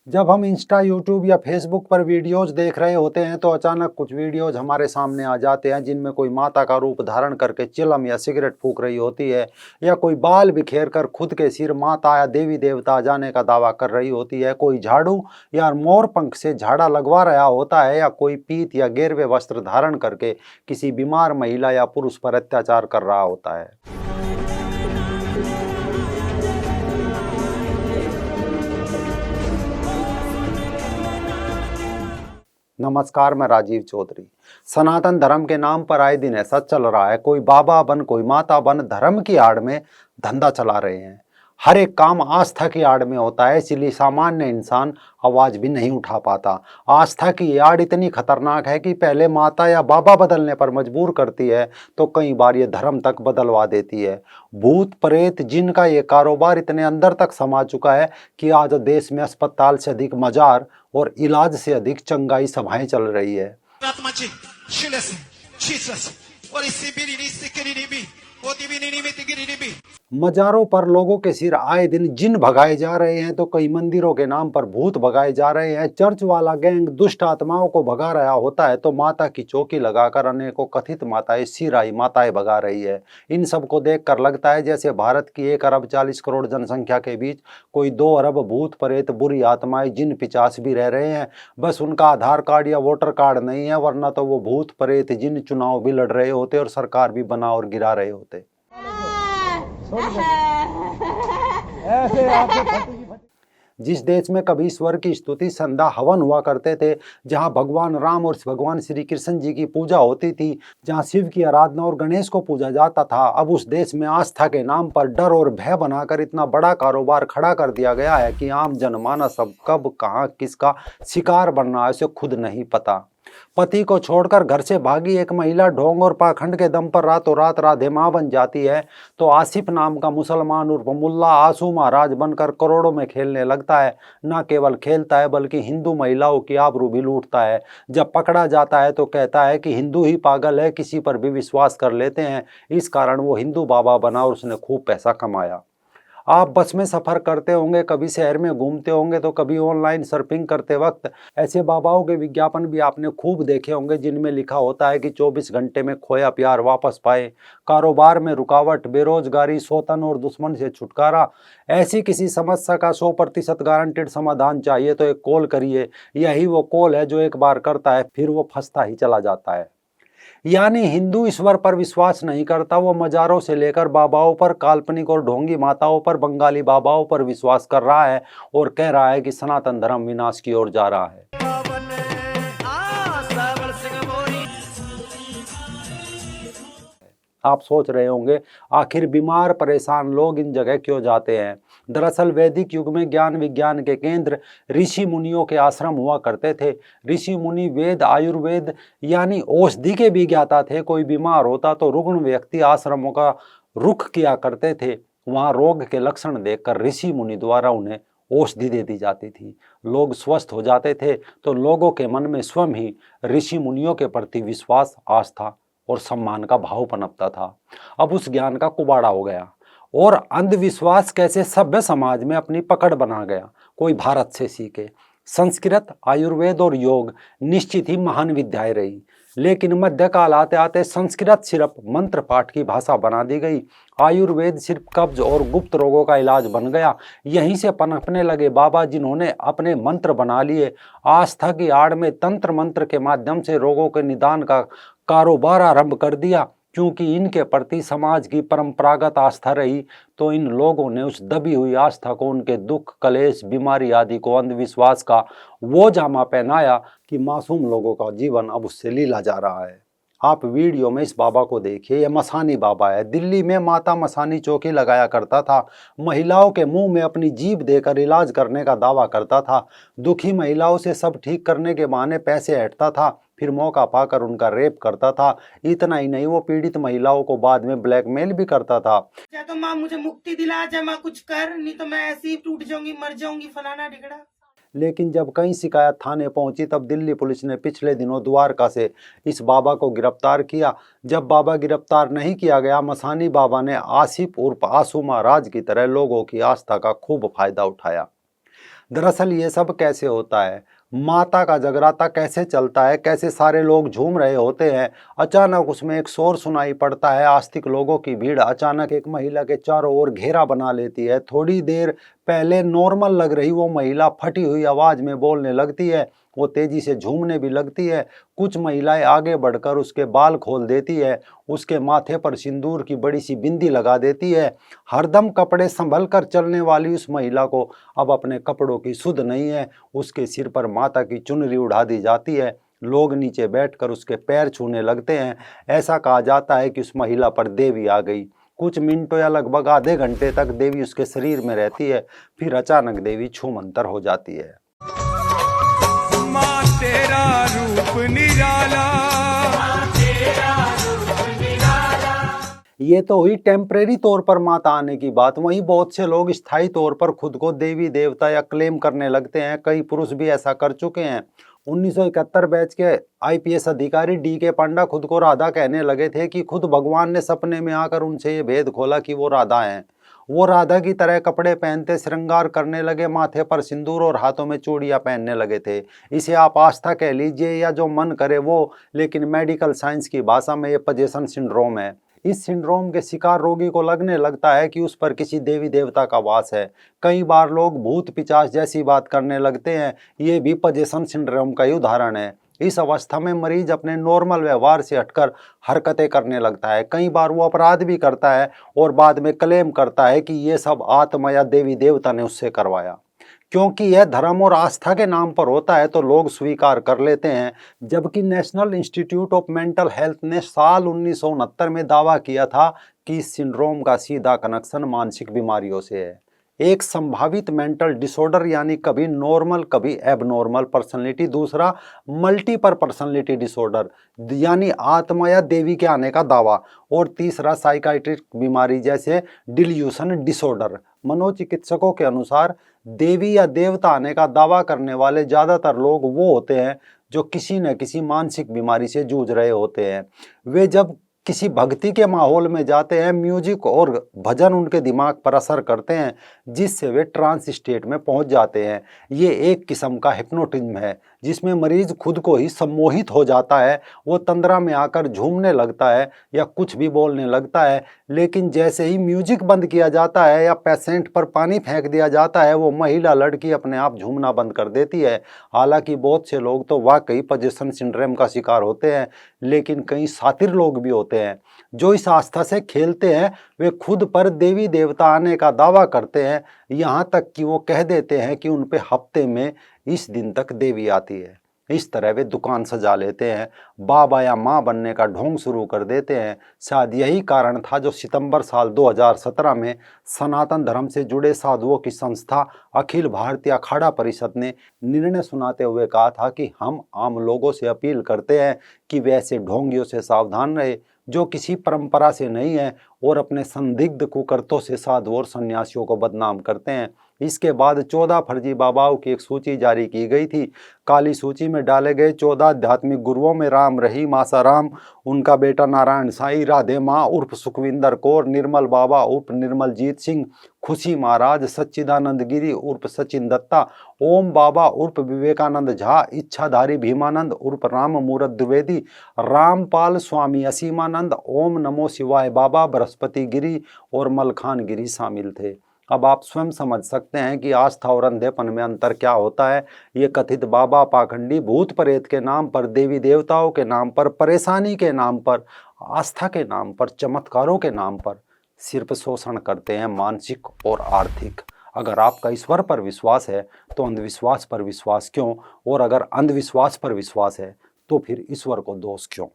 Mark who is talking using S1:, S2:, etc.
S1: जब हम Insta, YouTube या फेसबुक पर वीडियोज़ देख रहे होते हैं तो अचानक कुछ वीडियोज़ हमारे सामने आ जाते हैं जिनमें कोई माता का रूप धारण करके चिलम या सिगरेट फूंक रही होती है, या कोई बाल बिखेर कर खुद के सिर माता या देवी देवता आ जाने का दावा कर रही होती है, कोई झाड़ू या मोर पंख से झाड़ा लगवा रहा होता है, या कोई पीत या गेरवे वस्त्र धारण करके किसी बीमार महिला या पुरुष पर अत्याचार कर रहा होता है। नमस्कार, मैं राजीव चौधरी। सनातन धर्म के नाम पर आए दिन ऐसा चल रहा है, कोई बाबा बन कोई माता बन धर्म की आड़ में धंधा चला रहे हैं। हर एक काम आस्था की आड़ में होता है, इसलिए सामान्य इंसान आवाज भी नहीं उठा पाता। आस्था की ये आड़ इतनी खतरनाक है कि पहले माता या बाबा बदलने पर मजबूर करती है तो कई बार ये धर्म तक बदलवा देती है। भूत प्रेत जिन का ये कारोबार इतने अंदर तक समा चुका है कि आज देश में अस्पताल से अधिक मजार और इलाज से अधिक चंगाई सभाएं चल रही है। मजारों पर लोगों के सिर आए दिन जिन भगाए जा रहे हैं तो कई मंदिरों के नाम पर भूत भगाए जा रहे हैं। चर्च वाला गैंग दुष्ट आत्माओं को भगा रहा होता है तो माता की चौकी लगाकर अनेकों कथित माताएं सिराई माताएं भगा रही है। इन सब को देखकर लगता है जैसे भारत की 1 अरब 40 करोड़ जनसंख्या के बीच कोई 2 अरब भूत प्रेत बुरी आत्माएं जिन पिचास भी रह रहे हैं। बस उनका आधार कार्ड या वोटर कार्ड नहीं है, वरना तो वो भूत प्रेत जिन चुनाव भी लड़ रहे होते और सरकार भी बना और गिरा रहे होते। जिस देश में कभी ईश्वर की स्तुति संध्या हवन हुआ करते थे, जहां भगवान राम और भगवान श्री कृष्ण जी की पूजा होती थी, जहां शिव की आराधना और गणेश को पूजा जाता था, अब उस देश में आस्था के नाम पर डर और भय बनाकर इतना बड़ा कारोबार खड़ा कर दिया गया है कि आम जनमानस अब कब कहां किसका शिकार बन रहा है उसे खुद नहीं पता। पति को छोड़कर घर से भागी एक महिला ढोंग और पाखंड के दम पर रातों रात राधे मां बन जाती है तो आसिफ नाम का मुसलमान उर्फ मुल्ला आंसू महाराज बनकर करोड़ों में खेलने लगता है। न केवल खेलता है बल्कि हिंदू महिलाओं की आबरू भी लूटता है। जब पकड़ा जाता है तो कहता है कि हिंदू ही पागल है, किसी पर भी विश्वास कर लेते हैं, इस कारण वो हिंदू बाबा बना और उसने खूब पैसा कमाया। आप बस में सफ़र करते होंगे, कभी शहर में घूमते होंगे तो कभी ऑनलाइन सर्फिंग करते वक्त ऐसे बाबाओं के विज्ञापन भी आपने खूब देखे होंगे जिनमें लिखा होता है कि 24 घंटे में खोया प्यार वापस पाए, कारोबार में रुकावट, बेरोजगारी, शोषण और दुश्मन से छुटकारा। ऐसी किसी समस्या का 100% गारंटेड समाधान चाहिए तो एक कॉल करिए। यही वो कॉल है जो एक बार करता है फिर वो फंसता ही चला जाता है। यानी हिंदू ईश्वर पर विश्वास नहीं करता, वो मजारों से लेकर बाबाओं पर, काल्पनिक और ढोंगी माताओं पर, बंगाली बाबाओं पर विश्वास कर रहा है और कह रहा है कि सनातन धर्म विनाश की ओर जा रहा है। आप सोच रहे होंगे आखिर बीमार परेशान लोग इन जगह क्यों जाते हैं। दरअसल वैदिक युग में ज्ञान विज्ञान के केंद्र ऋषि मुनियों के आश्रम हुआ करते थे। ऋषि मुनि वेद आयुर्वेद यानी औषधि के भी ज्ञाता थे। कोई बीमार होता तो रुग्ण व्यक्ति आश्रमों का रुख किया करते थे। वहाँ रोग के लक्षण देखकर ऋषि मुनि द्वारा उन्हें औषधि दे दी जाती थी। लोग स्वस्थ हो जाते थे तो लोगों के मन में स्वयं ही ऋषि मुनियों के प्रति विश्वास, आस्था और सम्मान का भाव पनपता था। अब उस ज्ञान का कुबाड़ा हो गया और अंधविश्वास कैसे सभ्य समाज में अपनी पकड़ बना गया। कोई भारत से सीखे। संस्कृत, आयुर्वेद और योग निश्चित ही महान विद्याएं रही, लेकिन मध्यकाल आते आते संस्कृत सिर्फ मंत्र पाठ की भाषा बना दी गई। आयुर्वेद सिर्फ कब्ज और गुप्त रोगों का इलाज बन गया। यहीं से पनपने लगे बाबा जिन्होंने अपने मंत्र बना लिए। आस्था की आड़ में तंत्र मंत्र के माध्यम से रोगों के निदान का कारोबार आरंभ कर दिया। क्योंकि इनके प्रति समाज की परंपरागत आस्था रही तो इन लोगों ने उस दबी हुई आस्था को उनके दुख, कलेश, बीमारी आदि को अंधविश्वास का वो जामा पहनाया कि मासूम लोगों का जीवन अब उससे लीला जा रहा है। आप वीडियो में इस बाबा को देखिए, यह मसानी बाबा है। दिल्ली में माता मसानी चौकी लगाया करता था। महिलाओं के मुंह में अपनी जीभ देकर इलाज करने का दावा करता था। दुखी महिलाओं से सब ठीक करने के बहाने पैसे ऐंठता था, फिर मौका पाकर उनका रेप करता था। इतना ही नहीं, वो पीड़ित महिलाओं को बाद में ब्लैकमेल भी करता था।
S2: या तो माँ मुझे मुक्ति दिला, या माँ कुछ कर, नहीं तो मैं ऐसे ही टूट जाऊंगी, मर जाऊंगी, फलाना ढिकड़ा।
S1: लेकिन जब कई शिकायत थाने पहुंची तब दिल्ली पुलिस ने पिछले दिनों द्वारका से इस बाबा को गिरफ्तार किया। जब बाबा गिरफ्तार नहीं किया गया, मसानी बाबा ने आसिफ उर्फ आंसू महाराज की तरह लोगों की आस्था का खूब फायदा उठाया। दरअसल ये सब कैसे होता है, माता का जगराता कैसे चलता है, कैसे सारे लोग झूम रहे होते हैं, अचानक उसमें एक शोर सुनाई पड़ता है। आस्तिक लोगों की भीड़ अचानक एक महिला के चारों ओर घेरा बना लेती है। थोड़ी देर पहले नॉर्मल लग रही वो महिला फटी हुई आवाज में बोलने लगती है, वो तेजी से झूमने भी लगती है। कुछ महिलाएं आगे बढ़कर उसके बाल खोल देती है, उसके माथे पर सिंदूर की बड़ी सी बिंदी लगा देती है। हरदम कपड़े संभल कर चलने वाली उस महिला को अब अपने कपड़ों की सुध नहीं है। उसके सिर पर माता की चुनरी उड़ा दी जाती है। लोग नीचे बैठकर उसके पैर छूने लगते हैं। ऐसा कहा जाता है कि उस महिला पर देवी आ गई। कुछ मिनटों या लगभग आधे घंटे तक देवी उसके शरीर में रहती है, फिर अचानक देवी छूमंतर हो जाती है।
S3: माँ तेरा रूप निराला,
S1: ये तो हुई टेम्परेरी तौर पर माता आने की बात। वहीं बहुत से लोग स्थायी तौर पर खुद को देवी देवता या क्लेम करने लगते हैं। कई पुरुष भी ऐसा कर चुके हैं। 1971 बैच के आईपीएस अधिकारी डी.के. पांडा खुद को राधा कहने लगे थे कि खुद भगवान ने सपने में आकर उनसे ये भेद खोला कि वो राधा हैं। वो राधा की तरह कपड़े पहनते, श्रृंगार करने लगे, माथे पर सिंदूर और हाथों में चूड़ियां पहनने लगे थे। इसे आप आस्था कह लीजिए या जो मन करे वो, लेकिन मेडिकल साइंस की भाषा में ये पजेशन सिंड्रोम है। इस सिंड्रोम के शिकार रोगी को लगने लगता है कि उस पर किसी देवी देवता का वास है। कई बार लोग भूत पिशाच जैसी बात करने लगते हैं। ये भी पजेशन सिंड्रोम का ही उदाहरण है। इस अवस्था में मरीज अपने नॉर्मल व्यवहार से हटकर हरकतें करने लगता है। कई बार वो अपराध भी करता है और बाद में क्लेम करता है कि ये सब आत्मा या देवी देवता ने उससे करवाया। क्योंकि यह धर्म और आस्था के नाम पर होता है तो लोग स्वीकार कर लेते हैं। जबकि national institute of mental health ने साल 1969 में दावा किया था कि इस सिंड्रोम का सीधा कनेक्शन मानसिक बीमारियों से है। एक संभावित मेंटल डिसऑर्डर यानी कभी नॉर्मल कभी एबनॉर्मल पर्सनैलिटी, दूसरा मल्टीपल पर्सनैलिटी डिसऑर्डर यानी आत्मा या देवी के आने का दावा, और तीसरा साइकाइट्रिक बीमारी जैसे डिल्यूशन डिसऑर्डर। मनोचिकित्सकों के अनुसार देवी या देवता आने का दावा करने वाले ज्यादातर लोग वो होते हैं जो किसी न किसी मानसिक बीमारी से जूझ रहे होते हैं। वे जब किसी भक्ति के माहौल में जाते हैं, म्यूजिक और भजन उनके दिमाग पर असर करते हैं, जिससे वे ट्रांस स्टेट में पहुंच जाते हैं। ये एक किस्म का हिप्नोटिज्म है जिसमें मरीज खुद को ही सम्मोहित हो जाता है। वो तंद्रा में आकर झूमने लगता है या कुछ भी बोलने लगता है, लेकिन जैसे ही म्यूजिक बंद किया जाता है या पेशेंट पर पानी फेंक दिया जाता है, वो महिला लड़की अपने आप झूमना बंद कर देती है। हालांकि बहुत से लोग तो वाकई पजेशन सिंड्रोम का शिकार होते हैं, लेकिन कई शातिर लोग भी होते हैं जो इस आस्था से खेलते हैं। वे खुद पर देवी देवता आने का दावा करते हैं, यहाँ तक कि वो कह देते हैं कि उन पे हफ्ते में इस दिन तक देवी आती है। इस तरह वे दुकान सजा लेते हैं, बाबा या माँ बनने का ढोंग शुरू कर देते हैं। शायद यही कारण था जो सितंबर साल 2017 में सनातन धर्म से जुड़े साधुओं की संस्था अखिल भारतीय अखाड़ा परिषद ने निर्णय सुनाते हुए कहा था कि हम आम लोगों से अपील करते हैं कि वे ऐसे ढोंगियों से सावधान रहे जो किसी परंपरा से नहीं है और अपने संदिग्ध कुकर्तों से साधु और सन्यासियों को बदनाम करते हैं। इसके बाद 14 फर्जी बाबाओं की एक सूची जारी की गई थी। काली सूची में डाले गए 14 आध्यात्मिक गुरुओं में राम रहीम, आसाराम, उनका बेटा नारायण साईं, राधे माँ उर्फ सुखविंदर कौर, निर्मल बाबा उर्फ निर्मलजीत सिंह, खुशी महाराज, सच्चिदानंद गिरी उर्फ सचिन दत्ता, ओम बाबा उर्फ विवेकानंद झा, इच्छाधारी भीमानंद उर्फ राम मूरत द्विवेदी, रामपाल स्वामी असीमानंद, ओम नमो शिवाय बाबा बृहस्पति गिरी और मलखान गिरी शामिल थे। अब आप स्वयं समझ सकते हैं कि आस्था और अंधेपन में अंतर क्या होता है। ये कथित बाबा पाखंडी भूत प्रेत के नाम पर, देवी देवताओं के नाम पर, परेशानी के नाम पर, आस्था के नाम पर, चमत्कारों के नाम पर सिर्फ शोषण करते हैं, मानसिक और आर्थिक। अगर आपका ईश्वर पर विश्वास है तो अंधविश्वास पर विश्वास क्यों, और अगर अंधविश्वास पर विश्वास है तो फिर ईश्वर को दोष क्यों।